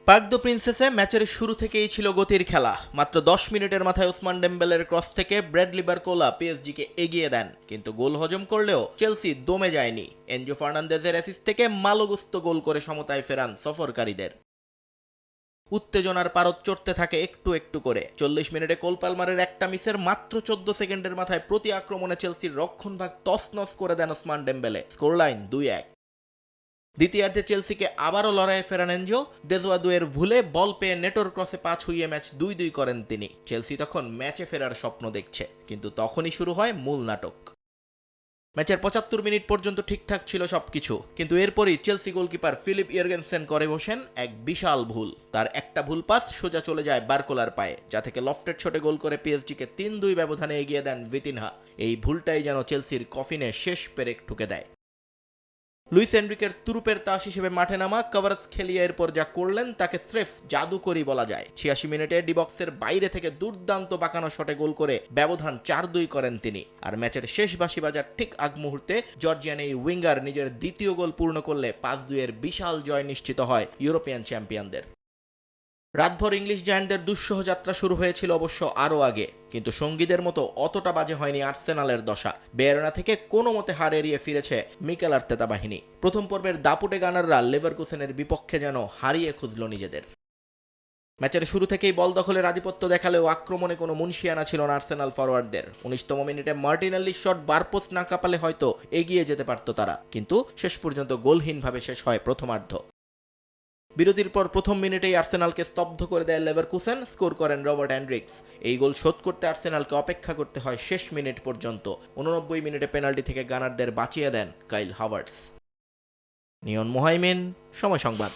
Park the প্রিন্সেসে ম্যাচের শুরু থেকেই ছিল গতির খেলা। মাত্র 10 মিনিটের মাথায় ওসমান ডেম্বেলের ক্রস থেকে ব্র্যাডলি বারকোলা পিএসজিকে এগিয়ে দেন, কিন্তু গোল হজম করলেও চেলসি দমে যায়নি। এনজো ফার্নান্দেজের অ্যাসিস্ট থেকে মালোগুস্তো গোল করে সমতায় ফেরান সফরকারীদের। উত্তেজনার পারদ চড়তে থাকে একটু একটু করে। 40 মিনিটে কোল পালমারের একটা মিসের মাত্র 14 সেকেন্ডের মাথায় প্রতি আক্রমণে চেলসির রক্ষণভাগ তছনছ করে দেন ওসমান ডেম্বেলে। স্কোরলাইন 2-1। দ্বিতীয়ার্ধে চেলসিকে আবারও লড়াইয়ে ফেরান এনজো। দেজোয়াদুয়ের ভুলে বল পেয়ে নেটোর ক্রসে পা ছুঁয়ে ম্যাচ 2-2 করেন তিনি। চেলসি তখন ম্যাচে ফেরার স্বপ্ন দেখছে, কিন্তু তখনই শুরু হয় মূল নাটক। ম্যাচের 75 মিনিট পর্যন্ত ঠিকঠাক ছিল সবকিছু, কিন্তু এরপরই চেলসি গোলকিপার ফিলিপ ইয়র্গেনসেন করে বসেন এক বিশাল ভুল। তার একটা ভুল পাস সোজা চলে যায় বারকোলার পায়ে, যা থেকে লফটেড শটে গোল করে পিএসজিকে 3-2 ব্যবধানে এগিয়ে দেন ভিতিনহা। এই ভুলটাই যেন চেলসির কফিনে শেষ পেরেক ঠুকে দেয়। লুইস এনরিকের তুরুপের তাস হিসেবে মাঠে নামা কভারেজ খেলিয়ে এরপর যা করলেন তাকে স্রেফ জাদুকরই বলা যায়। 86 মিনিটে ডিবক্সের বাইরে থেকে দুর্দান্ত বাঁকানো শটে গোল করে ব্যবধান 4-2 করেন তিনি। আর ম্যাচের শেষ বাঁশি বাজার ঠিক আগ মুহূর্তে জর্জিয়ান এই উইঙ্গার নিজের দ্বিতীয় গোল পূর্ণ করলে 5-2 এর বিশাল জয় নিশ্চিত হয় ইউরোপিয়ান চ্যাম্পিয়নদের। রাতভর ইংলিশ জায়ান্টদের দুঃসহ যাত্রা শুরু হয়েছিল অবশ্য আরও আগে, কিন্তু সঙ্গীদের মতো অতটা বাজে হয়নি আর্সেনালের দশা। বেয়ারনা থেকে কোনো মতে হার এড়িয়ে ফিরেছে মিকেল আর্তেতা বাহিনী। প্রথম পর্বের দাপুটে গানাররা লেভারকুসেনের বিপক্ষে যেন হারিয়ে খুঁজল নিজেদের। ম্যাচের শুরু থেকেই বল দখলের আধিপত্য দেখালেও আক্রমণে কোনো মুনশিয়ানা ছিল না আর্সেনাল ফরোয়ার্ডদের। 19তম মিনিটে মার্টিনেল্লির শট বারপোস্ট না কাঁপালে হয়তো এগিয়ে যেতে পারত তারা, কিন্তু শেষ পর্যন্ত গোলহীনভাবে শেষ হয় প্রথমার্ধ। বিরতির পর প্রথম মিনিটেই আর্সেনালকে স্তব্ধ করে দেয় লেভারকুসেন। স্কোর করেন রবার্ট হ্যান্ড্রিক্স। এই গোল শোধ করতে আর্সেনালকে অপেক্ষা করতে হয় শেষ মিনিট পর্যন্ত। 89 মিনিটে পেনাল্টি থেকে গানারদের বাঁচিয়ে দেন কাইল হাভার্টস। নিয়ন মোহাইমিন, সময় সংবাদ।